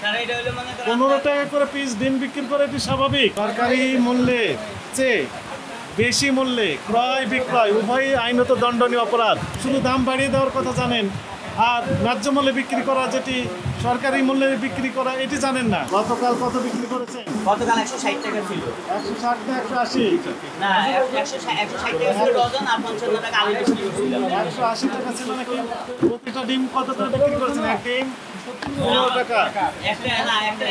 15 টাকা করে পিস ডিম বিক্রি করে এটি স্বাভাবিক? সরকারি মূল্যে চেয়ে বেশি মূল্যে ক্রয় বিক্রয় উভয়ই আইনত দণ্ডনীয় অপরাধ। শুধু দাম বাড়িয়ে দেওয়ার কথা জানেন, আর ন্যায্য মূল্যে বিক্রি করা যেটি সরকারি মূল্যে বিক্রি করা এটি জানেন না। গতকাল কত বিক্রি করেছেন? গতকাল 160 টাকা ছিল। 160 না 180? না 160 টাকা ছিল ডজন, আর 55 টাকা আলু বিক্রি করছিলাম। 180 টাকা ছিল নাকি? প্রতিটা ডিম কত করে বিক্রি করেছেন? এক ডিম 15 টাকা। একটা না একটা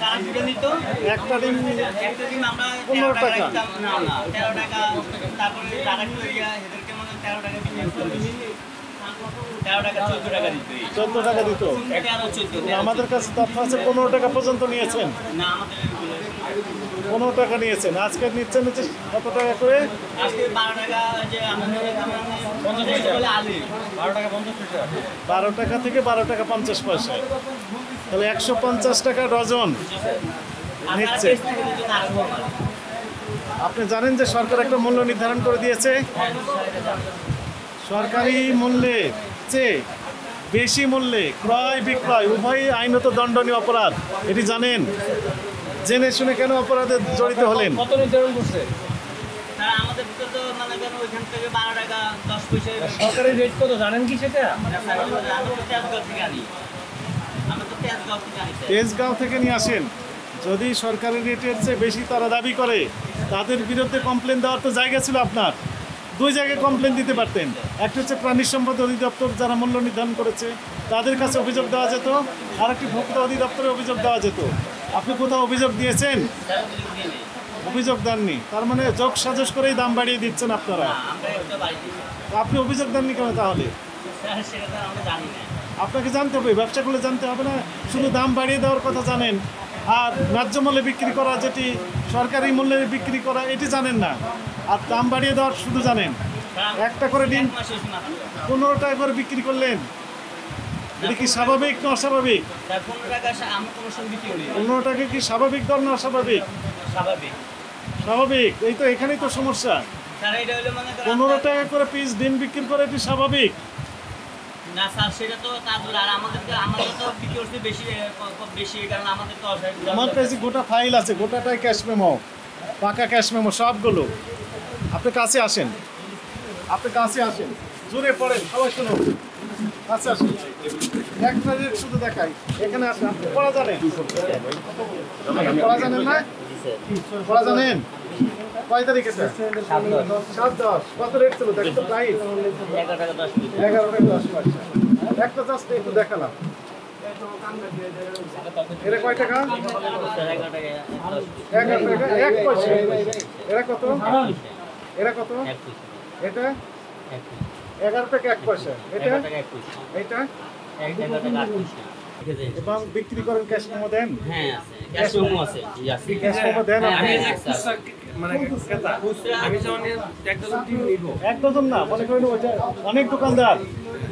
যারা কিনে নিত একটা ডিম আমরা 15 টাকা। না 13 টাকা। তারপরে যারা কিনে এদেরকে মানে 13 টাকা বিক্রি করতে 13 টাকা 14 টাকা দিত। 14 টাকা দিত। 13 14। আমাদের কাছে তথ্য আছে 15 টাকা পর্যন্ত নিয়েছেন। না আমাদের 15 টাকা নিয়েছেন। আজকে নিচ্ছেন হচ্ছে কত টাকা করে? আজকে 12 টাকা যে আমাদের 50 টাকা বলে আলু 12 টাকা 50 পয়সা। 12 টাকা থেকে 12 টাকা 50 পয়সা। তাহলে 150 টাকা ডজন নিচ্ছে। আপনি জানেন যে সরকার একটা মূল্য নির্ধারণ করে দিয়েছে? সরকারি মূল্যে চেয়ে বেশি মূল্যে ক্রয় বিক্রয় উভয়ই আইনত দণ্ডনীয় অপরাধ। এটি জানেন? জেনে শুনে কেন অপরাধে জড়িত হলেন? কত নির্ধারণ করছে? তারা আমাদের ভিতরে তো মানে কেন ওইখান থেকে 12 টাকা 10 পয়সা। সরকারি রেট কত জানেন কি সেটা? তেজগাঁও থেকে নিয়ে আসেন। যদি সরকারি রেটের চেয়ে বেশি তারা দাবি করে, তাদের বিরুদ্ধে কমপ্লেন দেওয়ার তো জায়গা ছিল আপনার। দুই জায়গায় কমপ্লেন দিতে পারতেন। একটা হচ্ছে প্রাণী সম্পদ অধিদপ্তর যারা মূল্য নির্ধারণ করেছে তাদের কাছে অভিযোগ দেওয়া যেত, আর একটি ভোক্তা অধিদপ্তরে অভিযোগ দেওয়া যেত। আপনি কোথাও অভিযোগ দিয়েছেন? অভিযোগ দেননি। তার মানে যোগ সাজস করেই দাম বাড়িয়ে দিচ্ছেন আপনারা। আপনি অভিযোগ দেননি কেন তাহলে? আপনাকে জানতে হবে, ব্যবসা করলে জানতে হবে না? শুধু দাম বাড়িয়ে দেওয়ার কথা জানেন, আর ন্যায্য মূল্যে বিক্রি করা যেটি সরকারি মূল্যে বিক্রি করা এটি জানেন না, আর দাম বাড়িয়ে দেওয়ার শুধু জানেন। একটা করে ডিম 15 টাকা করে বিক্রি করলেন, এটা কি স্বাভাবিক না অস্বাভাবিক? 15 টাকা কি স্বাভাবিক দর না অস্বাভাবিক? স্বাভাবিক। এই তো এখানেই তো সমস্যা। 15 টাকা করে পিস ডিম বিক্রি করে এটি স্বাভাবিক না স্যার, সেটা তো তারপরে আর আমাদের তো বিক্রি করতে বেশি কারণ আমাদের তো আমার কাছে গোটা ফাইল আছে, গোটাটাই ক্যাশ মেমো, পাকা ক্যাশ মেমো সবগুলো। আপনি কাছে আসেন, আপনি কাছে আসেন, জোরে পড়েন, সবাই শুনুন। কাছে আসেন, একটা রেট শুধু দেখাই। এখানে আসেন। আপনি পড়া জানেন? পড়া জানেন না? পড়া জানেন? কয় তারিখ এটা? 7/10। কত রেট ছিল দেখো তো? প্রাইস 11 টাকা 10 পয়সা। 11 টাকা 10 পয়সা। একটা জাস্ট একটু দেখালাম। এটা কয় টাকা? 11 টাকা 11 টাকা 1 পয়সা। এটা কত? এটা কত? 1 পয়সা। এটা 11 টাকা 1 পয়সা। এটা এটা 1 টাকা 8 পয়সা। এবং বিক্রি করেন ক্যাশ মেমো দেন? হ্যাঁ আছে, ক্যাশ মেমো আছে। আছে ক্যাশ মেমো দেন? আমি মানে ক্রেতা, আমি যখন এক ডজন ডিম নিব, এক ডজন না, মনে করেন ওইটা অনেক দোকানদার,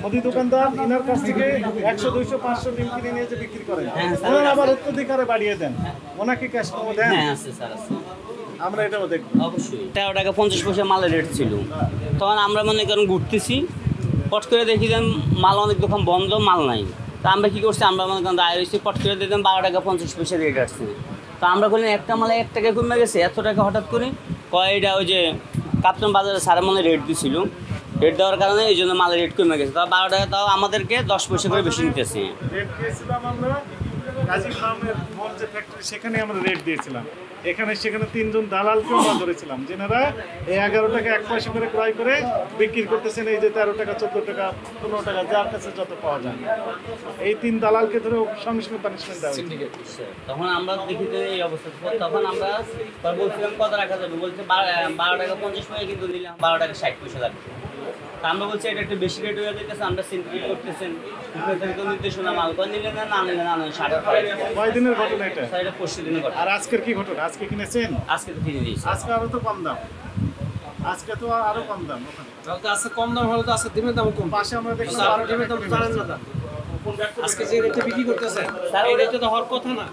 মুদি দোকানদার ইনার কাছ থেকে 100 200 500 ডিম কিনে নিয়ে যে বিক্রি করেন, ওনারা আবার উত্তরাধিকারে বাড়িয়ে দেন। ওনাকে ক্যাশ মেমো দেন? হ্যাঁ আছে স্যার, আছে। আমরা এটাও দেখব অবশ্যই 13 টাকা 50 পয়সা মালের রেট ছিল। তখন আমরা মনে করেন ঘুরতেছি, পট করে দেখি যে মাল অনেক দোকান বন্ধ, মাল নাই। তা আমরা কী করছি, আমরা মনে করেন দাঁড়িয়ে রয়েছি, পট করে দেখলাম 12 টাকা 50 পয়সা রেট আসছে। তো আমরা বললাম একটা মালে 1 টাকা কমে গেছে, এত টাকা হঠাৎ করে কয়টা? ওই যে কাপ্তান বাজারে সারা মনে রেট দিছিল, রেট দেওয়ার কারণে এই জন্য মালের রেট কমে গেছে। তাও 12 টাকা, তাও আমাদেরকে 10 পয়সা করে বেশি নিতেছে। রেট দিয়েছিলাম আমরা গাজী ফার্মের মল যে ফ্যাক্টরি, সেখানে আমরা রেট দিয়েছিলাম। সেখানে 3 জন দালালকেও আমরা ধরেছিলাম, যেনারা এই 11 টাকা 1 পয়সা করে ক্রয় করে বিক্রি করতেছেন। এই যে 13 টাকা 14 টাকা 15 টাকা যার কাছে যত পাওয়া যায়, এই 3 দালালকে ধরে সঙ্গে সঙ্গে পানিশমেন্ট দেওয়া হয়েছে। তখন আমরা দেখি যে এই অবস্থা, তখন আমরা বলছিলাম কত রাখা যাবে, বলছে 12 টাকা 50 পয়সা, কিন্তু দিলাম 12 টাকা 60 পয়সা লাগবে। তা আমরা বলছি এটা একটু বেশি রেট হয়ে যেতেছে, আমরা সিন্ডিকেট করতেছেন, নির্দেশনা মাল করে নিলে না নিলে না, 60 কয় দিনের ঘটনা এটা? এটা 25 দিনের ঘটনা। আর আজকের কি ঘটনা? আজকে কিনেছেন? আজকে তো কিনে দিয়েছি। আজকে আরো তো কম দাম, আজকে তো আরো কম দাম। ওখানে তাহলে তো আজকে কম দাম হলে তো আজকে ডিমের দাম কম। পাশে আমরা দেখলাম ডিমের দাম জানেন না দাম। আজকে যে রেটে বিক্রি করতেছে এই রেটে তো হওয়ার কথা না।